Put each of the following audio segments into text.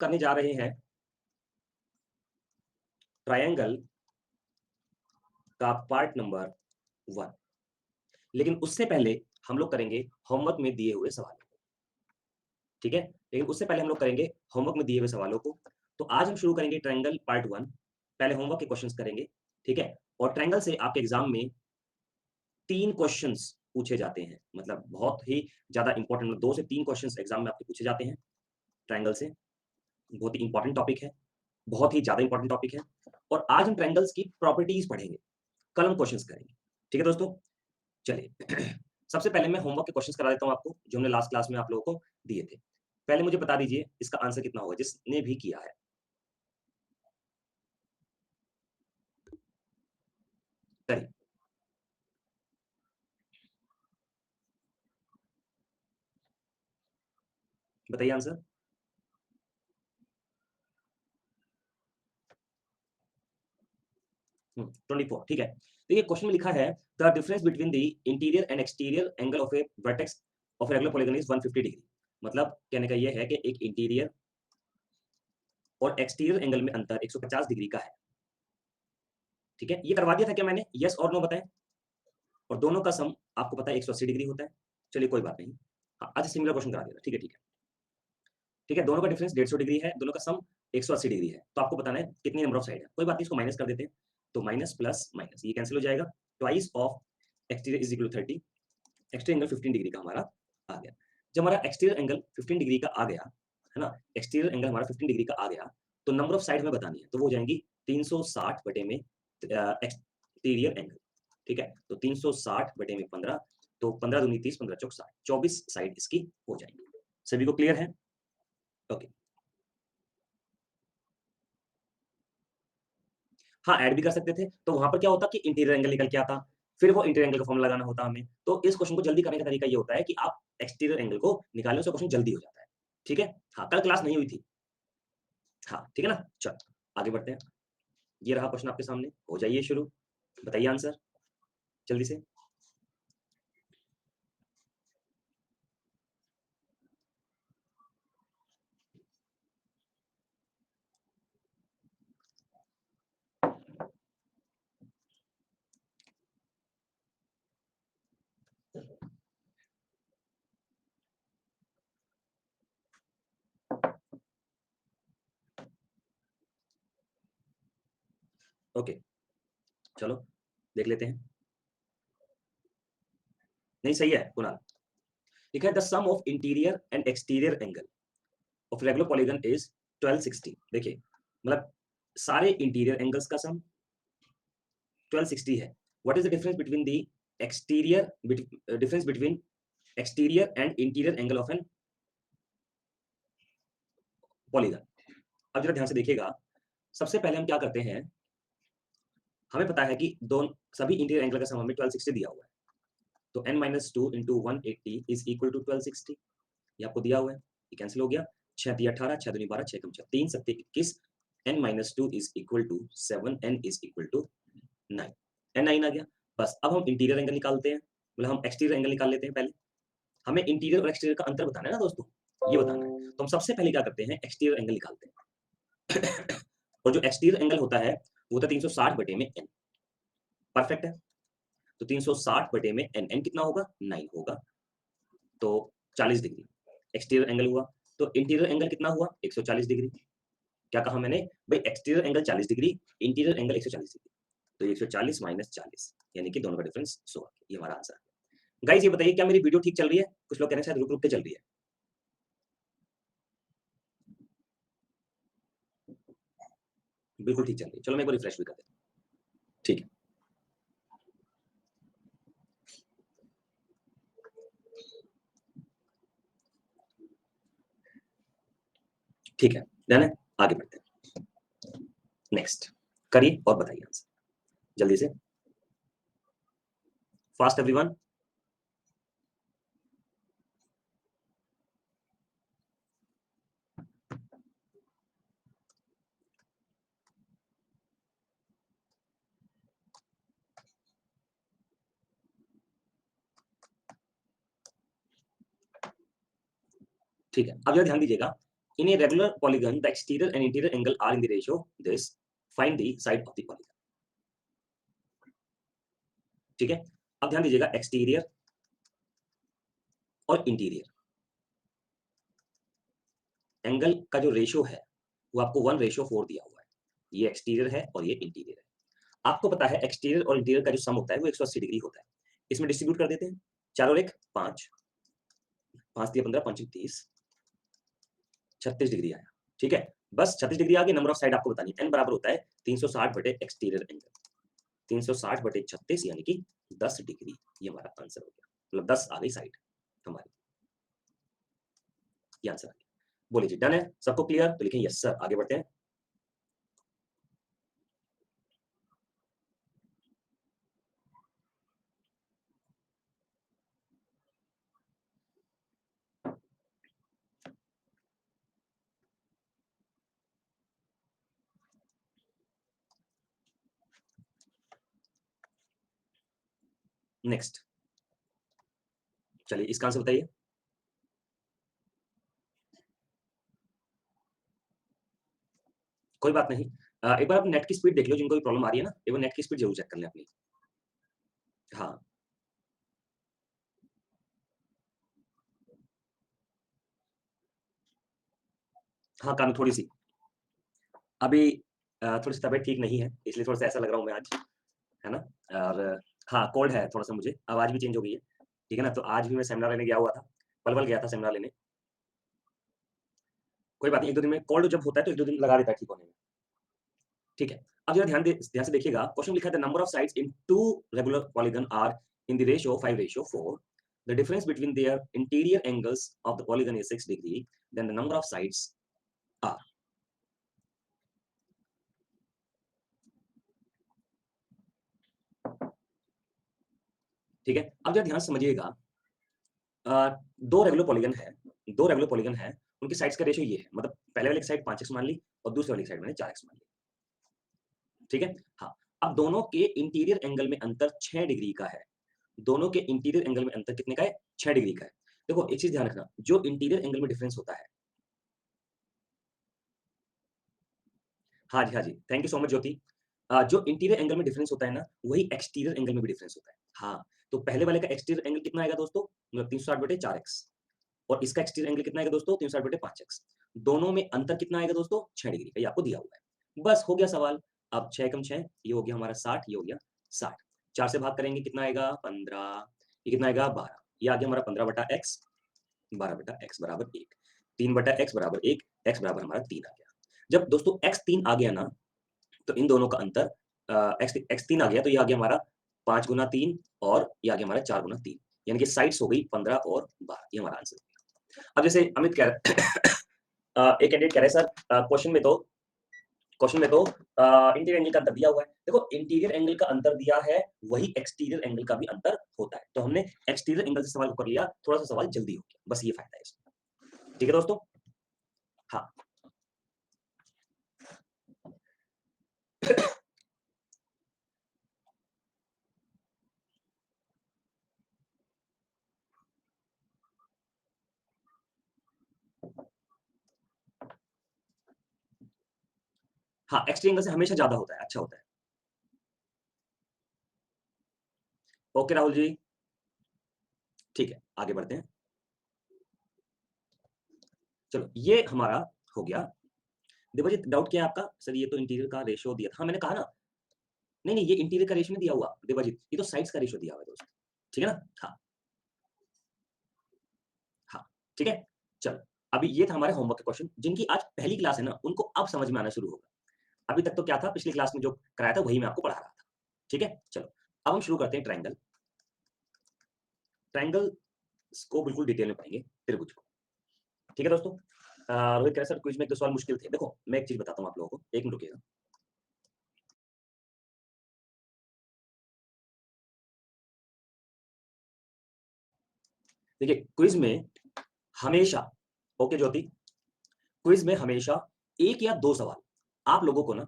करने जा रहे हैं ट्रायंगल का पार्ट नंबर 1। लेकिन उससे पहले हम लोग करेंगे होमवर्क में दिए हुए सवालों को, ठीक है। लेकिन उससे पहले हम लोग करेंगे होमवर्क में दिए हुए सवालों को। तो आज हम शुरू करेंगे ट्रायंगल पार्ट 1। पहले होमवर्क के क्वेश्चंस करेंगे, ठीक है। और ट्रायंगल से आपके एग्जाम में 3 क्वेश्चंस पूछे जाते हैं, मतलब बहुत ही ज्यादा इंपॉर्टेंट, 2 से 3 क्वेश्चंस एग्जाम में आपके पूछे जाते हैं ट्रायंगल से। बहुत ही इंपॉर्टेंट टॉपिक है, बहुत ही ज्यादा इंपॉर्टेंट टॉपिक है। और आज हम ट्रायंगल्स की प्रॉपर्टीज पढ़ेंगे, कल हम क्वेश्चंस करेंगे, ठीक है दोस्तों। चलिए सबसे पहले मैं होमवर्क के क्वेश्चंस करा देता हूं आपको, जो हमने लास्ट क्लास में आप लोगों को दिए थे। पहले मुझे बता दीजिए इसका आंसर कितना होगा जिसने भी किया है। करिए, बताइए आंसर। 24, ठीक है। देखिए क्वेश्चन में लिखा है the difference between the interior and exterior angle of A vertex of regular polygon is 150 degree. मतलब कहने का यह है कि एक इंटीरियर और एक्सटीरियर एंगल में अंतर 150 डिग्री का है, ठीक है। ये करवा दिया था क्या मैंने, यस और नो बताएं। और दोनों का सम आपको पता है 180 डिग्री होता है। चलिए कोई बात नहीं, हाँ आज सिमिलर क्वेश्चन करा दिया, ठीक है ठीक है ठीक है। दोनों का डिफरेंस 150 डिग्री है, दोनों का सम 180 डिग्री है। तो आपको बताना है कितनी नंबर ऑफ साइड है। कोई बात नहीं, इसको माइनस कर देते हैं। तो माइनस प्लस माइनस ये कैंसिल हो जाएगा। Twice of exterior is equal to 30। Exterior angle 15 degree का हमारा आ गया। जब हमारा एक्सटीरियर एंगल 15 डिग्री का आ गया है ना, एक्सटीरियर एंगल हमारा 15 डिग्री का आ गया, तो नंबर ऑफ साइड हमें बतानी है। तो वो हो जाएंगी 360 बटे में एक्सटीरियर एंगल, ठीक है। तो 360 बटे में 15, तो 15 दूनी 30, 15 चौक 60, 24 साइड इसकी हो जाएंगी। सभी को क्लियर है? ओके। हाँ, ऐड भी कर सकते थे। तो वहां पर क्या होता कि इंटीरियर एंगल निकल के आता, फिर वो इंटीरियर एंगल का फॉर्मूला लगाना होता हमें। तो इस क्वेश्चन को जल्दी करने का तरीका ये होता है कि आप एक्सटीरियर एंगल को निकालें, उससे क्वेश्चन जल्दी हो जाता है, ठीक है। हाँ, कल क्लास नहीं हुई थी। हाँ ठीक है ना, चलो आगे बढ़ते हैं। ये रहा क्वेश्चन आपके सामने, हो जाइए शुरू, बताइए आंसर जल्दी से। ओके, चलो देख लेते हैं। नहीं सही है कुणाल, लिखा है the sum of interior and exterior angle of regular polygon is 1260। देखिए मतलब सारे इंटीरियर एंगल्स का सम 1260 है। What is the difference between the exterior difference between exterior and interior angle of an polygon. अब जरा ध्यान से देखिएगा, सबसे पहले हम क्या करते हैं, हमें पता है कि दोनों सभी इंटीरियर एंगल का सम हमें 1260 दिया हुआ है। तो n minus two into 180 is equal to 1260, ये आपको दिया हुआ है। ये कैंसिल हो गया, 6 दिया 18, 6 दूनी 12, 6 कम 6, 3 सत्ते 21, n minus two is equal to 7, n is equal to 9, n 9 आ गया। बस अब हम इंटीरियर एंगल निकालते हैं, मतलब हम एक्सटीरियर एंगल निकाल लेते हैं। पहले हमें इंटीरियर और एक्सटीरियर का अंतर बताना है ना दोस्तों, ये बताना है। तो हम सबसे पहले क्या करते हैं, एक्सटीरियर एंगल निकालते हैं और जो एक्सटीरियर एंगल होता है वो होता है 360 बटे में n। परफेक्ट है। तो 360 बटे में n, n कितना होगा 9 होगा, तो 40 डिग्री एक्सटीरियर एंगल हुआ। तो इंटीरियर एंगल कितना हुआ 140 डिग्री। क्या कहा मैंने भाई, exterior angle 40 degree, interior angle 140 degree. तो 140 माइनस 40 यानी कि दोनों का डिफरेंस 100। ये हमारा आंसर है। गाइस ये बताइए क्या मेरी वीडियो ठीक चल रही है? कुछ लोग कह रहे हैं शायद रुक रुक के चल रही है। बिल्कुल ठीक चल रही है। चलो मैं एक बार रिफ्रेश भी कर देता हूं। ठीक है ठीक है, डन है। आगे बढ़ते हैं, नेक्स्ट करिए और बताइए आंसर जल्दी से, फास्ट एवरीवन। ठीक है, अब जरा ध्यान दीजिएगा, In a regular polygon, the exterior and interior angle are in the ratio this. Find the side of the polygon. ठीक है, अब ध्यान दीजिएगा, एक्सटीरियर और इंटीरियर एंगल का जो रेशियो है वो आपको 1:4 दिया हुआ है। ये एक्सटीरियर है और ये इंटीरियर है। आपको पता है एक्सटीरियर और इंटीरियर का जो सम होता है वो 180 डिग्री होता है। इसमें डिस्ट्रीब्यूट कर देते हैं, 4 और 1 5, 5 दिया 15, 5 30, 36 डिग्री आया। ठीक है, बस 36 डिग्री आ गई। नंबर ऑफ साइड आपको बतानी है, n बराबर होता है 360 बटे एक्सटीरियर एंगल, 360 बटे 36 यानी कि 10 डिग्री। ये हमारा आंसर हो गया, मतलब 10 आ गई साइड हमारी। ये आंसर आ गया। बोलिए जी, डन है सबको क्लियर? तो लिखें यस सर। आगे बढ़ते हैं। नेक्स्ट, चलिए इसका आंसर बताइए। कोई बात नहीं, एक बार आप नेट की स्पीड देख लो, जिनको भी प्रॉब्लम आ रही है ना, एक बार नेट की स्पीड जरूर चेक कर लें अपनी। हाँ हाँ, कानू थोड़ी सी अभी थोड़ी सी तबीयत ठीक नहीं है, इसलिए थोड़ा सा ऐसा लग रहा हूँ मैं आज, है ना। और हाँ, कोल्ड है थोड़ा सा, मुझे आवाज भी चेंज हो गई है। ठीक है ना, तो आज भी मैं सेमिनार लेने गया हुआ था, पलवल गया था सेमिनार लेने। कोई बात नहीं, 1-2 दिन में कोल्ड जब होता है तो 1-2 दिन लगा देता है ठीक होने में। ठीक है, अब जरा ध्यान से देखिएगा, क्वेश्चन लिखा है the number of sides in two regular polygon are in the ratio 5:4. The difference between their interior angles of the polygon is 6 degree. Then the number of sides are. ठीक है, अब जरा ध्यान से समझिएगा, दो रेगुलर पॉलीगन है, दो रेगुलर पॉलीगन है, उनकी साइड्स का रेशियो ये है, मतलब पहले वाली साइड 5x मान ली और दूसरे वाली साइड मैंने 4x मान ली। ठीक है, हाँ, अब दोनों के इंटीरियर एंगल में अंतर 6 डिग्री का है। दोनों के इंटीरियर एंगल में अंतर कितने का है? 6 डिग्री का है। देखो एक चीज ध्यान रखना, जो इंटीरियर एंगल में डिफरेंस होता है, हाँ जी हाँ जी, थैंक यू सो मच ज्योति। जो इंटीरियर एंगल में डिफरेंस होता है ना, वही एक्सटीरियर एंगल में भी डिफरेंस होता है। हाँ, तो पहले वाले का एक्सटीरियर एंगल कितना आएगा दोस्तों? मतलब 360 बटे 4x, और इसका एक्सटीरियर एंगल कितना आएगा दोस्तों? 360 बटे 5x। दोनों में अंतर कितना आएगा दोस्तों? 6 डिग्री का, ये आपको दिया हुआ है। बस हो गया सवाल। अब 6 कम 6, ये हो गया हमारा 60, ये हो गया 60। 4 से भाग करेंगे कितना आएगा? 15। ये कितना आएगा? 12। ये आ गया हमारा 15 बटा x, 12 बटा x बराबर 1। 3 बटा x बराबर 1, x बराबर हमारा 3 आ गया। जब दोस्तों x 3 आ गया ना, तो इन दोनों का अंतर x 3 आ गया, तो ये आ गया हमारा 5 गुना 3, और ये आ गया हमारा 4 गुना 3, यानी कि साइड्स हो गई 15 और 12। ये हमारा आंसर। अब जैसे अमित कह रहा एक कैंडिडेट कह रहे सर, क्वेश्चन में तो इंटीरियर एंगल का अंतर दिया हुआ है। देखो इंटीरियर एंगल का अंतर दिया है, वही एक्सटीरियर एंगल का भी अंतर होता है, तो हमने एक्सटीरियर एंगल से सवाल कर लिया, थोड़ा सा सवाल जल्दी हो गया, बस ये फायदा है इसमें। ठीक है दोस्तों, हाँ हाँ, एक्सटीरियर एंगल से हमेशा ज्यादा होता है, अच्छा होता है। ओके राहुल जी, ठीक है, आगे बढ़ते हैं। चलो ये हमारा हो गया। देखो जी, डाउट क्या है आपका? सर ये तो इंटीरियर का रेशियो दिया था। हाँ मैंने कहा ना, नहीं नहीं, ये इंटीरियर का रेशियो नहीं दिया हुआ देवाजीत, ये तो साइड्स का रेशियो दिया हुआ है दोस्त। ठीक है ना, हाँ हाँ, ठीक है। चलो, अभी ये था हमारे होमवर्क के क्वेश्चन, जिनकी आज पहली क्लास है ना, उनको अब समझ में आना शुरू होगा। अभी तक तो क्या था, पिछली क्लास में जो कराया था वही मैं आपको पढ़ा रहा था। ठीक है, चलो अब हम शुरू करते हैं ट्रायंगल। ट्रायंगल को बिल्कुल डिटेल में पढ़ेंगे, त्रिभुज को। ठीक है दोस्तों, रोहित कह रहा है, सर क्विज में एक दो सवाल मुश्किल थे। देखो मैं एक चीज बताता हूँ आप लोगों को, एक मिनट रुकिएगा। देखिए क्विज में हमेशा, ओके ज्योति, क्विज में हमेशा एक या दो सवाल आप लोगों को ना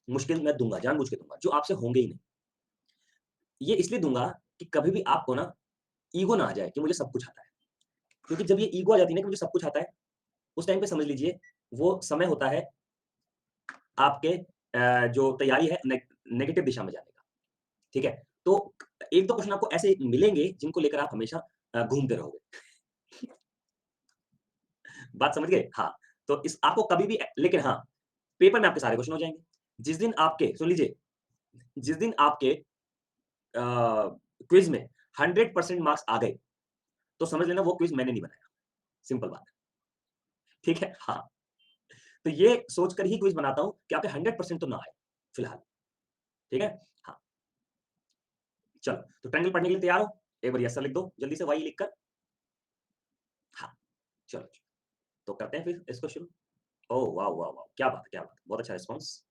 मुश्किल मैं दूंगा, जानबूझ के दूंगा, जो आपसे होंगे ही नहीं। ये इसलिए दूंगा कि कभी भी आपको ना ईगो ना आ जाए कि मुझे सब कुछ आता है। क्योंकि जब ये ईगो आ जाती है ना कि मुझे सब कुछ आता है, उस टाइम पे समझ लीजिए वो समय होता है आपके जो तैयारी है नेगेटिव दिशा में जाने का, ठीक है? तो 1-2 क्वेश्चन आपको ऐसे मिलेंगे जिनको लेकर आप हमेशा घूमते रहोगे। बात समझ गए? हाँ, तो इस आपको कभी भी लेकिन हाँ, पेपर में आपके सारे क्वेश्चन हो जाएँगे। जिस दिन आपके सुन लीजिए, जिस दिन आपके क्विज़ में 100% मार्क्स आ गए, तो समझ लेना वो क्विज़ मैंने नहीं बनाया, सिंपल बात है, ठीक है? हाँ, तो ये सोचकर ही क्विज़ बनाता हूँ कि आपके 100% तो ना आए, फिलहाल, ठीक है? हाँ, चलो, तो ट्रायंगल पढ़ने के लिए तैयार हो? एक बार यस सर लिख दो, जल्दी से वाई लिखकर। हाँ, चलो, तो करते हैं फिर इसको शुरू। ओह वाह, वाह, वाह! क्या बात है, क्या बात है! बहुत अच्छा रिस्पॉन्स।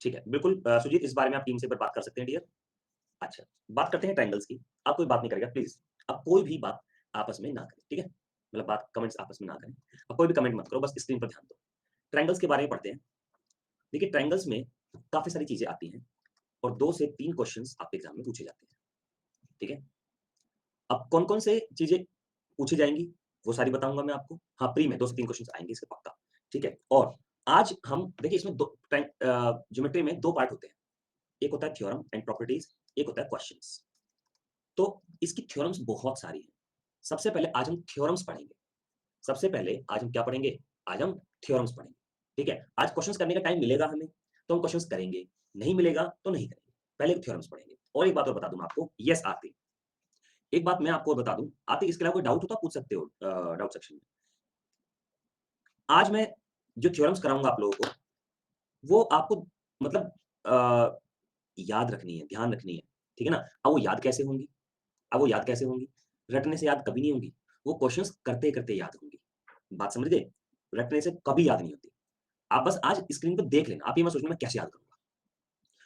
ठीक है, बिल्कुल सुजीत इस बारे में आप टीम से एक बार बात कर सकते हैं डियर। अच्छा, बात करते हैं ट्रायंगल्स की। अब कोई बात नहीं करेगा प्लीज़। अब कोई भी बात आपस में ना करें, ठीक है? मतलब बात कमेंट्स आपस में ना करें। अब कोई भी कमेंट मत करो, बस स्क्रीन पर ध्यान दो। ट्रायंगल्स के बारे में पढ़ते हैं। देखिए ट्रायंगल्स में काफ़ी सारी चीज़ें आती हैं और 2 से 3 क्वेश्चन्स आपके एग्ज़ाम में पूछे जाते हैं, ठीक है? अब कौन-कौन से चीज़ें पूछी जाएँगी, वो सारी बताऊँगा मैं आपको। हाँ, प्री में 2 से 3 क्वेश्चन्स आएँगे इसके पक्का, ठीक है? और आज हम देखिए इसमें ज्योमेट्री में 2 पार्ट होते हैं। एक होता है थ्योरम एंड प्रॉपर्टीज़, एक होता है क्वेश्चन्स। तो इसकी थ्योरम्स बहुत सारी हैं। सबसे पहले आज हम थ्योरम्स पढ़ेंगे। सबसे पहले आज हम क्या पढ़ेंगे? आज हम थ्योरम्स पढ़ेंगे, ठीक है? आज क्वेश्चन्स करने का टाइम मिलेगा हमें, तो हम क्वेश्चन्स करेंगे, नहीं मिलेगा तो नहीं करेंगे। पहले थ्योरम्स पढ़ेंगे और एक बात और बता दूँ मैं आपको, यस आरती, एक बात मैं आपको और बता दूँ, आरती इसके अलावा कोई डाउट हो तो आप पूछ सकते हो डाउट सेक्शन में। आज मैं जो थ्योरम्स कराऊँगा आप लोगों को, वो आपको मतलब याद रखनी है, ध्यान रखनी है, ठीक है ना? अब वो याद कैसे होंगी? अब वो याद कैसे होंगी? रटने से याद कभी नहीं होंगी, वो क्वेश्चन्स करते-करते याद होंगी। बात समझ गए? रटने से कभी याद नहीं होती। आप बस आज स्क्रीन पे देख लेना, आप ये मत सोचना मैं कैसे याद करूँगा?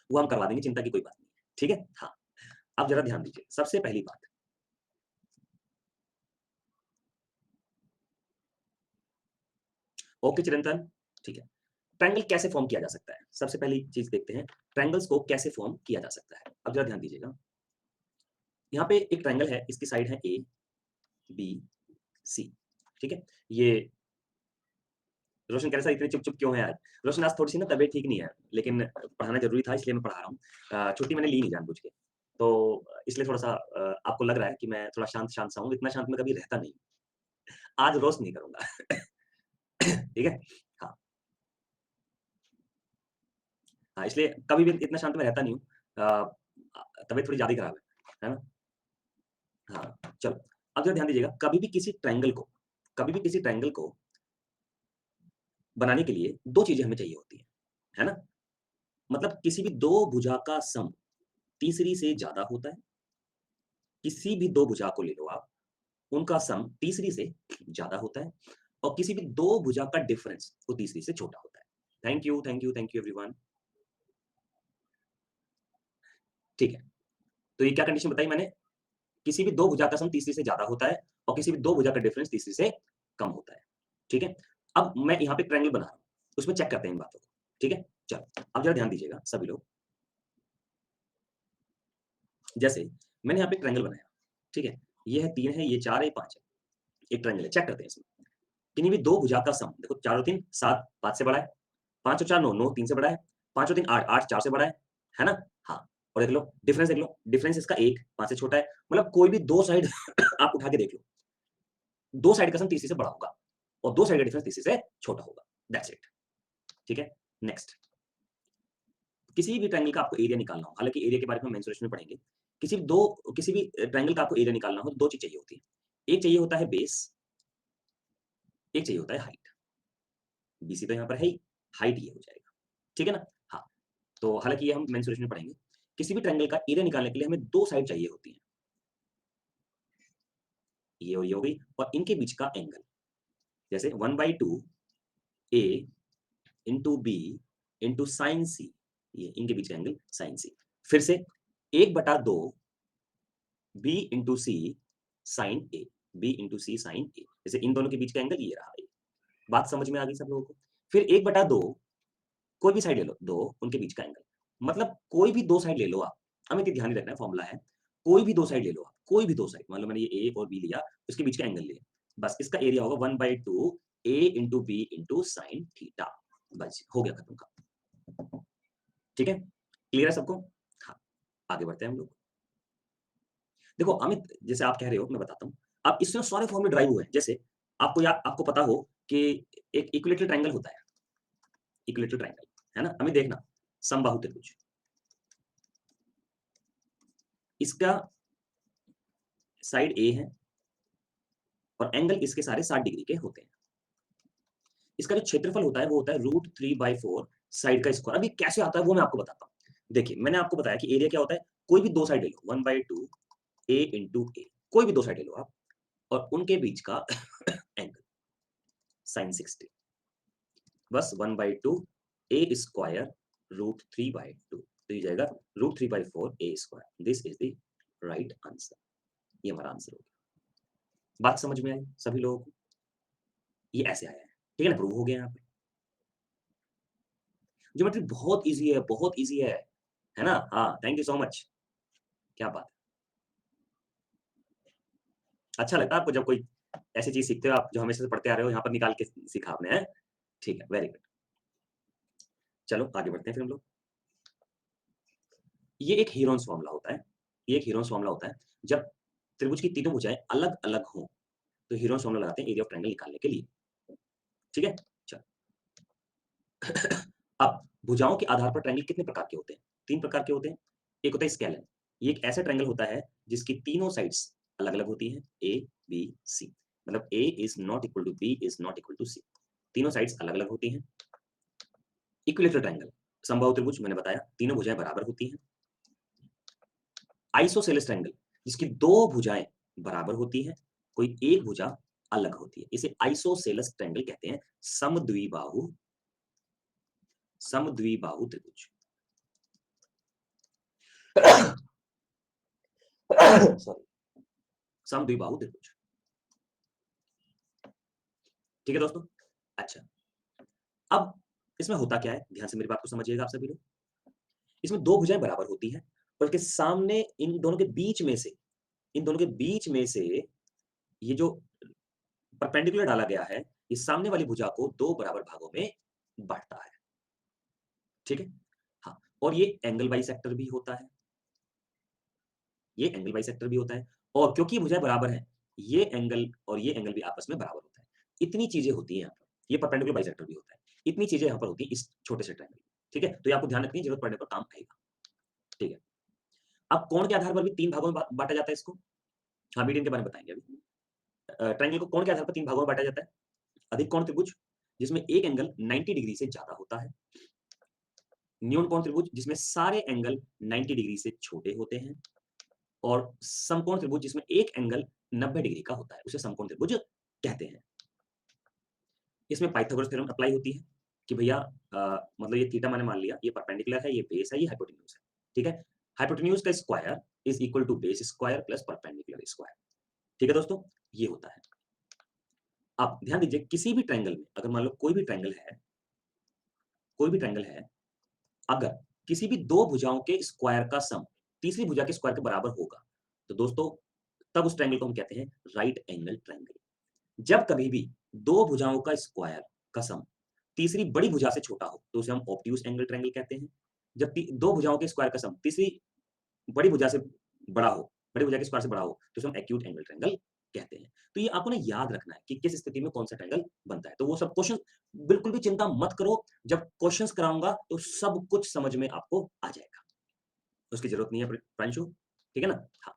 वो हम करवा देंगे, चिंता की कोई बात नहीं है, ठीक है? हाँ, अब ज़रा ध्यान दीजिए, सबसे पहली बात, ओके चिरंतन, ठीक है। ट्रायंगल कैसे फॉर्म किया जा सकता है? सबसे पहली चीज़ देखते हैं, ट्रायंगल्स को कैसे फॉर्म किया जा सकता है? अब ज़रा ध्यान दीजिएगा, यहाँ पे एक ट्रायंगल है, इसकी साइड है ए, बी, सी, ठीक है? ये रोशन कह रहा है, "सर इतने चुप-चुप क्यों हैं आज?" रोशन आज थोड़ी-सी ना तबीयत ठीक नहीं है, लेकिन पढ़ाना ज़रूरी था इसलिए मैं पढ़ा रहा हूँ। छुट्टी मैंने ली नहीं जानबूझ के। तो इसलिए थोड़ा-सा आपको लग रहा है कि मैं थोड़ा शांत-शांत सा हूँ, इतना शांत मैं कभी रहता नहीं। आज रोस्ट नहीं करूँगा। ठीक है? हाँ, हाँ, इसलिए कभी भी इतना शांत मैं रहता नहीं हूँ। तबीयत थोड़ी ज़्यादा ही खराब है ना? हाँ, चलो। अब ज़रा ध्यान दीजिएगा, कभी भी किसी ट्रायंगल को बनाने के लिए 2 चीज़ें हमें चाहिए होती हैं, है ना? मतलब किसी भी 2 भुजा का सम तीसरी से ज़्यादा होता है, किसी भी 2 भुजा को ले लो आप, उनका सम तीसरी से ज़्यादा होता है और किसी भी 2 भुजा का डिफरेंस वो तीसरी से छोटा होता है। Thank you everyone. ठीक है, तो ये क्या कंडीशन बताई मैंने? किसी भी 2 भुजा का सम तीसरी से ज़्यादा होता है और किसी भी 2 भुजा का डिफरेंस तीसरी से कम होता है। ठीक है? अब मैं यहाँ पे ट्रायंगल बना रहा हूँ, उसमें चेक करते हैं इन बातों को। ठीक है? चलो, अब ज़रा ध्यान दीजिएगा सभी लोग। जैसे मैंने यहाँ पे ट्रायंगल बनाया, ठीक है? ये है 3 है, ये 4 है, ये 5 है। एक ट्रायंगल है, चेक करते हैं इसमें। किन्हीं भी 2 भुजा का सम देखो 4 और 3 7, 5 से बड़ा है। 5 और 4 9, 9 3 से बड़ा है। 5 और 3 8, 8 4 से बड़ा है ना? हाँ, और देख लो, डिफरेंस इसका 1 5 से छोटा है। मतलब कोई भी 2 साइड आप उठा के देख लो। 2 साइड का सम तीसरे से बड़ा होगा और 2 साइड का डिफरेंस तीसरे से छोटा होगा। That's it. ठीक है? नेक्स्ट, किसी भी ट्रायंगल का आपको एरिया निकालना हो, हालाँकि एरिया के बारे में हम मेंसुरेशन में पढ़ेंगे। किसी भी ट्रायंगल का आपको एरिया निकालना हो, तो 2 चीज़ चाहिए होती है। एक चाहिए होता है बेस, एक चाहिए होता है हाइट। बीसी तो यहाँ पर है ही, हाइट ये हो जाएगा। ठीक है ना? हाँ, तो हालाँकि ये हम मेंसुरेशन में पढ़ेंगे। किसी भी ट्रायंगल का एरिया निकालने के लिए हमें 2 साइड चाहिए होती हैं। ये और ये हो गई और इनके बीच का एंगल, जैसे 1/2 ए इंटू बी इंटू साइन सी, ये इनके बीच का एंगल साइन सी। फिर से 1/2 बी इंटू सी साइन ए, बी इंटू सी साइन ए, जैसे इन दोनों के बीच का एंगल ये रहा है। बात समझ में आ गई सब लोगों को? फिर 1/2 कोई भी साइड ले लो, 2 उनके बीच का एंगल। मतलब कोई भी 2 साइड ले लो आप, हमें ये ध्यान ही रखना है फॉर्मूला है, कोई भी 2 साइड ले लो आप, कोई भी 2 साइड, मान लो मैंने ये ए और बी लिया, उसके बीच का एंगल लिया। बस इसका एरिया होगा 1/2 a into B into sine theta. बस हो गया खत्म का। ठीक है, क्लियर है सबको? हाँ, आगे बढ़ते हैं हम लोग। देखो अमित, जैसे आप कह रहे हो मैं बताता हूँ। अब इसमें सारे फॉर्मूले ड्राइव हुए हैं। जैसे आपको पता हो कि एक इक्विलेटरल ट्रायंगल होता है, इक्विलेटरल ट्रायंगल, है ना? अमित देखना, समबाहु त्रिभुज, इसका साइड ए है और एंगल इसके सारे 60 डिग्री के होते हैं। इसका जो क्षेत्रफल होता है वो होता है √3/4 साइड का स्क्वायर। अभी कैसे आता है वो मैं आपको बताता हूँ। देखिए मैंने आपको बताया कि एरिया क्या होता है, कोई भी दो साइड ले लो, 1/2 a इंटू ए, कोई भी दो साइड ले लो आप, और उनके बीच का एंगल sin 60, बस 1/2 a स्क्वायर √3/2, तो ये जाएगा √3/4 a square. This is the right answer. ये हमारा आंसर हो गया। बात समझ में आई सभी लोगों को? ये ऐसे आया है, ठीक है ना? प्रूव हो गया यहाँ पे। ज्योमेट्री बहुत इजी है, बहुत इजी है ना? हाँ, थैंक यू सो मच। क्या बात है, अच्छा लगता है आपको जब कोई ऐसी चीज सीखते हो आप जो हमेशा से पढ़ते आ रहे हो, यहाँ पर निकाल के सीखा आपने, है? ठीक है, वेरी गुड। चलो आगे बढ़ते हैं फिर हम लोग। ये एक हीरोन्स फॉर्मूला होता है, ये एक हीरोन्स फॉर्मूला होता है। जब त्रिभुज की तीनों भुजाएं अलग अलग हों तो हीरोन्स फॉर्मूला लगाते हैं एरिया ऑफ ट्रायंगल निकालने के लिए। ठीक है, चलो। अब भुजाओं के आधार पर ट्रायंगल कितने प्रकार के होते हैं? 3 प्रकार के होते हैं। एक होता है स्केलन, ये एक ऐसा ट्रायंगल होता है जिसकी तीनों साइड्स अलग अलग होती हैं, ए बी सी, मतलब A is not equal to B is not equal to C, तीनों साइड्स अलग अलग होती हैं। इक्विलेटरल ट्रायंगल, समबाहु त्रिभुज, मैंने बताया तीनों भुजाएं बराबर होती हैं। आइसोसेलेस ट्रायंगल, जिसकी दो भुजाएं बराबर होती हैं, कोई एक भुजा अलग होती है, इसे आइसोसेलेस ट्रायंगल कहते हैं। समद्विबाहु, समद्विबाहु त्रिभुज। सॉरी, समद्विबाहु त्रिभुज। ठीक है दोस्तों? अच्छा, अब इसमें होता क्या है, ध्यान से मेरी बात को समझिएगा आप सभी लोग। इसमें दो भुजाएं बराबर होती हैं और इसके सामने इन दोनों के बीच में से, इन दोनों के बीच में से ये जो परपेंडिकुलर डाला गया है, ये सामने वाली भुजा को दो बराबर भागों में बांटता है। ठीक है, हाँ, और ये एंगल बाइसेक्टर भी होता है, ये एंगल बाइसेक्टर भी होता है, और क्योंकि भुजाएं बराबर हैं, ये एंगल और ये एंगल भी आपस में बराबर होता है। इतनी चीजें होती हैं यहाँ पर, ये परपेंडिकुलर बाइसेक्टर भी होता है। इतनी चीजें यहाँ पर होती हैं इस छोटे से ट्रायंगल में। ठीक है, तो ये आपको ध्यान रखने की जरूरत पड़ने पर काम आएगा। ठीक है, अब कोण के आधार पर भी तीन भागों में बांटा जाता है इसको। हाँ, मीडियन के बारे में बताएंगे अभी। ट्रायंगल को कोण के आधार पर तीन भागों में बांटा जाता है। अधिक कोण त्रिभुज, जिसमें एक एंगल 90 डिग्री से ज्यादा होता है। न्यून कोण त्रिभुज, जिसमें सारे एंगल 90 डिग्री से छोटे होते हैं। और समकोण त्रिभुज, जिसमें एक एंगल 90 डिग्री का होता है, उसे समकोण त्रिभुज कहते हैं। इसमें पाइथागोरस थ्योरम अप्लाई होती है कि भैया मतलब ये थीटा मैंने मान लिया, ये परपेंडिकुलर है, ये बेस है, ये हाइपोटेन्यूज है। ठीक है, हाइपोटेन्यूज का square is equal to base square plus perpendicular square. ठीक है दोस्तों, ये होता है। अब ध्यान दीजिए, किसी भी ट्रायंगल में अगर मान लो कोई भी ट्रायंगल है, कोई भी ट्रायंगल है, अगर किसी भी दो भुजाओं के स्क्वायर का सम तीसरी भुजा के स्क्वायर के बराबर होगा, तो दोस्तों तब उस ट्रायंगल को हम कहते हैं राइट एंगल ट्रायंगल। जब कभी भी दो भुजाओं का स्क्वायर का सम तीसरी बड़ी भुजा से छोटा हो तो उसे हम ऑब्ट्यूज एंगल ट्रायंगल कहते हैं। जब दो भुजाओं के स्क्वायर का सम तीसरी बड़ी भुजा से बड़ा हो, बड़ी भुजा के स्क्वायर से बड़ा हो, तो उसे हम एक्यूट एंगल ट्रायंगल कहते हैं। तो ये आपको ना याद रखना है कि किस स्थिति में कौन सा ट्रायंगल बनता है। तो वो सब क्वेश्चन बिल्कुल भी चिंता मत करो, जब क्वेश्चंस कराऊंगा तो सब कुछ समझ में आपको आ जाएगा, उसकी जरूरत नहीं है प्रांशु। ठीक है ना? हाँ,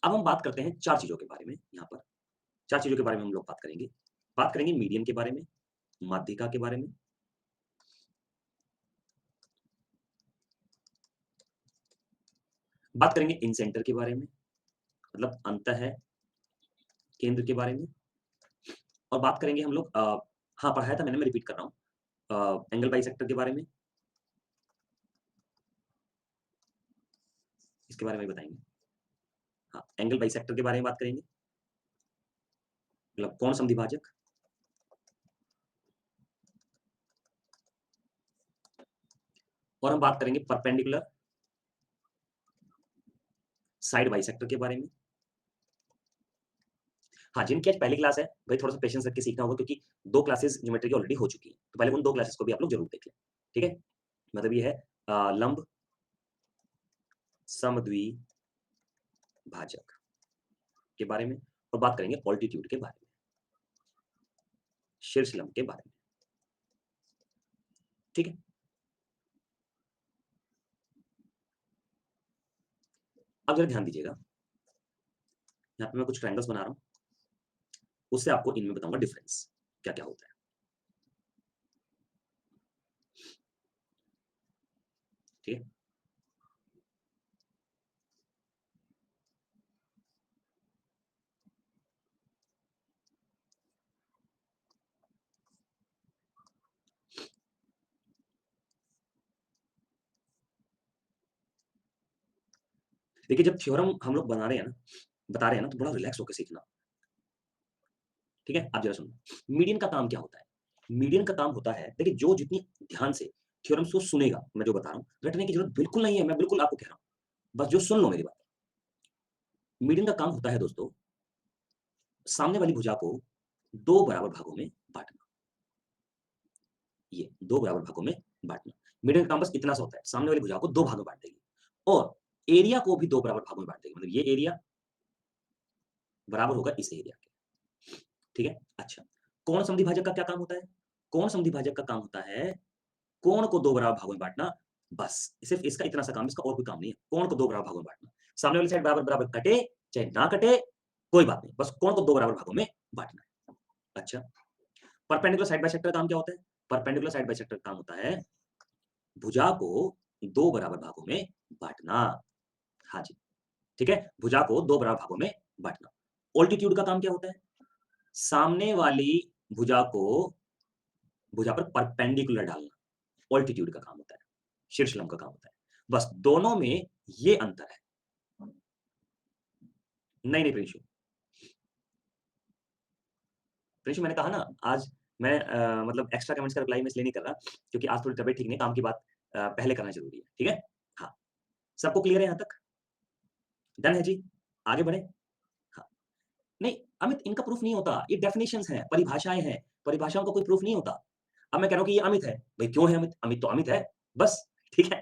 अब हम बात करते हैं चार चीजों के बारे में। यहाँ पर चार चीजों के बारे में हम लोग बात करेंगे मीडियन के बारे में, माध्यिका के बारे में, बात करेंगे इन सेंटर के बारे में, मतलब अंत है केंद्र के बारे में, और बात करेंगे हम लोग हाँ पढ़ाया था मैंने, मैं रिपीट कर रहा हूँ, एंगल बाइसेक्टर के बारे में, इसके बारे में बताएंगे। हाँ, एंगल बाइसेक्टर के बारे में बात करेंगे, मतलब कोण समद्विभाजक, और हम बात करेंगे परपेंडिकुलर साइड बाइसेक्टर के बारे में, हाँ, जिनकी आज पहली क्लास है, भाई थोड़ा-सा पेशेंस रख के सीखना होगा क्योंकि 2 क्लासेस ज्योमेट्री की ऑलरेडी हो चुकी हैं। तो पहले उन 2 क्लासेस को भी आप लोग ज़रूर देख लें, ठीक है? मतलब ये है लंब समद्विभाजक के बारे में और बात करेंगे ऑल्टीट्यूड के बारे में, शीर्ष लंब के बारे में, ठीक है? अब ज़रा ध्यान दीजिएगा, यहाँ पे मैं कुछ ट्रायंगल्स बना रहा हूँ, उससे आपको इनमें बताऊँगा डिफरेंस, क्या-क्या होता है, ठीक है? देखिए, जब थ्योरम हम लोग बना रहे हैं ना, बता रहे हैं ना, तो बड़ा रिलैक्स होके सीखना, ठीक है? आप ज़रा सुनो। मीडियन का काम क्या होता है? मीडियन का काम होता है देखिए जो जितनी ध्यान से थ्योरम्स को सुनेगा, मैं जो बता रहा हूँ, रटने की ज़रूरत बिल्कुल नहीं है, मैं बिल्कुल आपको कह रहा हूँ। बस जो सुन लो मेरी बात। मीडियन का काम होता है दोस्तों, सामने वाली भुजा को 2 बराबर भागों में बाँटना। ये 2 बराबर भागों में बाँटना। मीडियन का काम बस इतना सा होता है, सामने वाली भुजा को 2 भागों में बाँट देगी और एरिया को भी 2 बराबर भागों में बाँट देगी। मतलब ये एरिया बराबर होगा इस एरिया के। ठीक है? अच्छा, कोण समद्विभाजक का क्या काम होता है? कोण समद्विभाजक का काम होता है, कोण को 2 बराबर भागों में बाँटना, बस। सिर्फ़ इसका इतना सा काम है, इसका और कोई काम नहीं है। कोण को 2 बराबर भागों में बाँटना। सामने वाली साइड बराबर-बराबर कटे, चाहे ना कटे, कोई बात नहीं। बस कोण को 2 बराबर भागों में बाँटना है। अच्छा, परपेंडिकुलर साइड बाइसेक्टर का काम क्या होता है? परपेंडिकुलर साइड बाइसेक्टर का काम होता है, भुजा को 2 बराबर भागों में बाँटना। हाँ जी, ठीक है? भुजा को 2 बराबर भागों में बाँटना। ऑल्टीट्यूड का काम क्या होता है? सामने वाली भुजा को भुजा पर परपेंडिकुलर डालना, ऑल्टीट्यूड का काम होता है, शीर्षलंब का काम होता है। बस दोनों में ये अंतर है। नहीं, नहीं प्रिंशु, प्रिंशु मैंने कहा ना आज मैं मतलब एक्स्ट्रा कमेंट्स का रिप्लाई मैं इसलिए नहीं कर रहा क्योंकि आज थोड़ी तबीयत ठीक नहीं है, काम की बात पहले करना ज़रूरी है, ठीक है? हाँ, सबको क्लियर है यहाँ तक? डन है जी? आगे बढ़ें? हाँ, नहीं अमित इनका प्रूफ नहीं होता, ये डेफिनिशंस हैं, परिभाषाएँ हैं, परिभाषाओं का कोई प्रूफ नहीं होता। अब मैं कह रहा हूँ कि ये अमित है, भई क्यों है अमित? अमित तो अमित है, बस, ठीक है?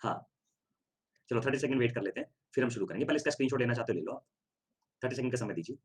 हाँ। चलो 30 सेकंड वेट कर लेते हैं, फिर हम शुरू करेंगे। पहले इसका स्क्रीनशॉट लेना चाहते हो ले लो आप। 30 सेकंड का समय दीजिए।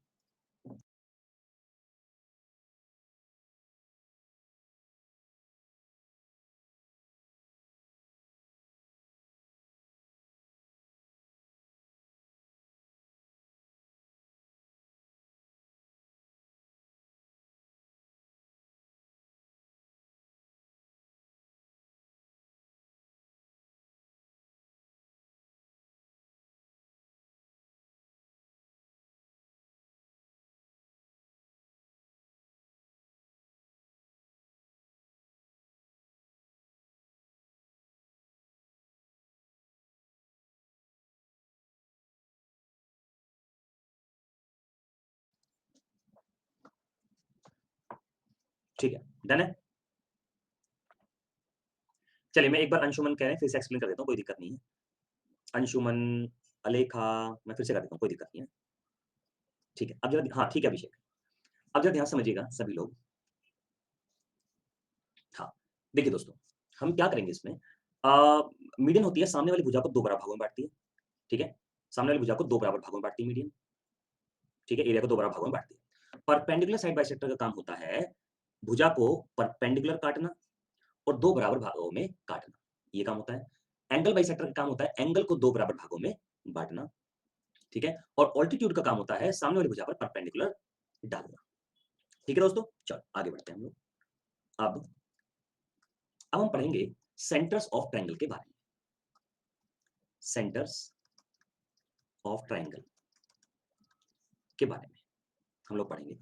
ठीक है, डन है? चलिए मैं एक बार अंशुमन कह रहे हैं, फिर से एक्सप्लेन कर देता हूँ, कोई दिक्कत नहीं है। अंशुमन, अलेखा, मैं फिर से कर देता हूँ, कोई दिक्कत नहीं है। ठीक है, अब ज़रा हाँ, ठीक है अभिषेक। अब ज़रा ध्यान से समझिएगा सभी लोग। हाँ, देखिए दोस्तों, हम क्या करेंगे इसमें मीडियन होती है सामने वाली भुजा को 2 बराबर भागों में बाँटती है, ठीक है? सामने वाली भुजा को 2 बराबर भागों में बाँटती है मीडियन, ठीक है? एरिया को 2 बराबर भागों में बाँटती है। परपेंडिकुलर साइड बाइसेक्टर का काम होता है, भुजा को परपेंडिकुलर काटना और 2 बराबर भागों में काटना, ये काम होता है। एंगल बाइसेक्टर का काम होता है एंगल को 2 बराबर भागों में बाँटना, ठीक है? और ऑल्टीट्यूड का काम होता है सामने वाली भुजा पर परपेंडिकुलर डालना, ठीक है दोस्तों? चलो आगे बढ़ते हैं हम लोग। अब अब हम पढ़ेंगे सेंटर्स ऑफ ट्रायंगल के बारे में। सेंटर्स ऑफ ट्रायंगल के बारे में हम लोग पढ़ेंगे,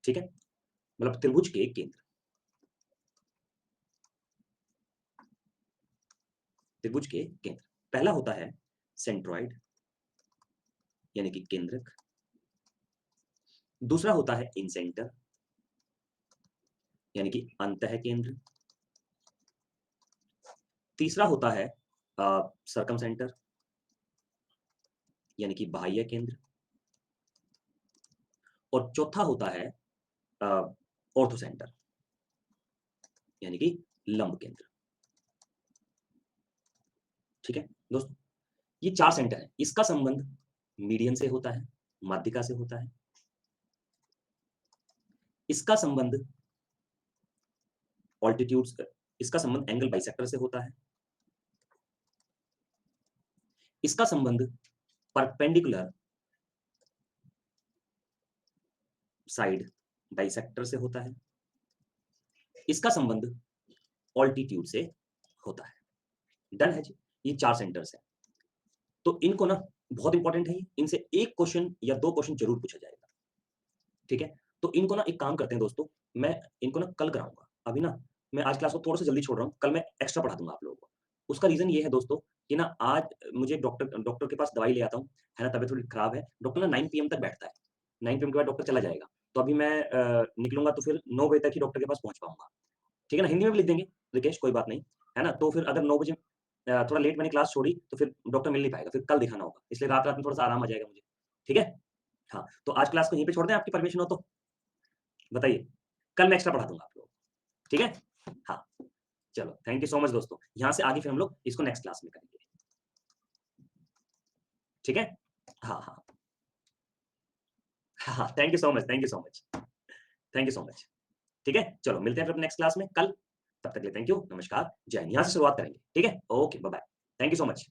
ठीक है? मतलब त्रिभुज के केंद्र, त्रिभुज के केंद्र। पहला होता है सेंट्रॉइड यानी कि केंद्रक, दूसरा होता है इंसेंटर यानी कि अंतः केंद्र, तीसरा होता है सर्कम सेंटर यानी कि बाह्य केंद्र और चौथा होता है ऑर्थोसेंटर, यानी कि लंब केंद्र। ठीक है दोस्तों, ये 4 सेंटर हैं। इसका संबंध मीडियन से होता है, माध्यिका से होता है। इसका संबंध ऑल्टीट्यूड, इसका संबंध एंगल बाइसेक्टर से होता है। इसका संबंध परपेंडिकुलर साइड बाइसेक्टर से होता है। इसका संबंध ऑल्टीट्यूड से होता है। डन है जी, ये 4 सेंटर्स हैं। तो इनको ना बहुत इंपॉर्टेंट है ये, इनसे 1 क्वेश्चन या 2 क्वेश्चन जरूर पूछा जाएगा। ठीक है, तो इनको ना एक काम करते हैं दोस्तों, मैं इनको ना कल कराऊंगा। अभी ना मैं आज क्लास को थोड़ा सा जल्दी छोड़ रहा हूँ, कल मैं एक्स्ट्रा पढ़ा दूंगा आप लोगों को। उसका रीजन ये है दोस्तों कि ना आज मुझे डॉक्टर के पास दवाई ले आता हूँ, है ना, तबीयत थोड़ी खराब है। डॉक्टर ना 9 पीएम तक बैठता है, 9 पीएम के बाद डॉक्टर चला जाएगा। तो अभी मैं निकलूंगा तो फिर 9 बजे तक ही डॉक्टर के पास पहुंच पाऊंगा। ठीक है ना, हिंदी में भी लिख देंगे रिकेश, कोई बात नहीं, है ना। तो फिर अगर 9 बजे थोड़ा लेट मैंने क्लास छोड़ी तो फिर डॉक्टर मिल नहीं पाएगा, फिर कल दिखाना होगा, इसलिए रात रात में थोड़ा सा आराम आ जाएगा मुझे। ठीक है, हाँ, तो आज क्लास को यहीं पे छोड़ दें, आपकी परमिशन हो तो बताइए। कल मैं एक्स्ट्रा पढ़ा दूंगा आप लोग, ठीक है। हाँ, चलो थैंक यू सो मच दोस्तों। यहाँ से आगे फिर हम लोग इसको नेक्स्ट क्लास में करेंगे। ठीक है, हाँ हाँ हाँ, thank you so much, thank you so much, thank you so much. ठीक है, चलो मिलते हैं फिर नेक्स्ट क्लास में कल। तब तक के लिए थैंक यू, नमस्कार, जय हिंद। यहाँ से शुरुआत करेंगे, ठीक है। Okay, bye bye, thank you so much.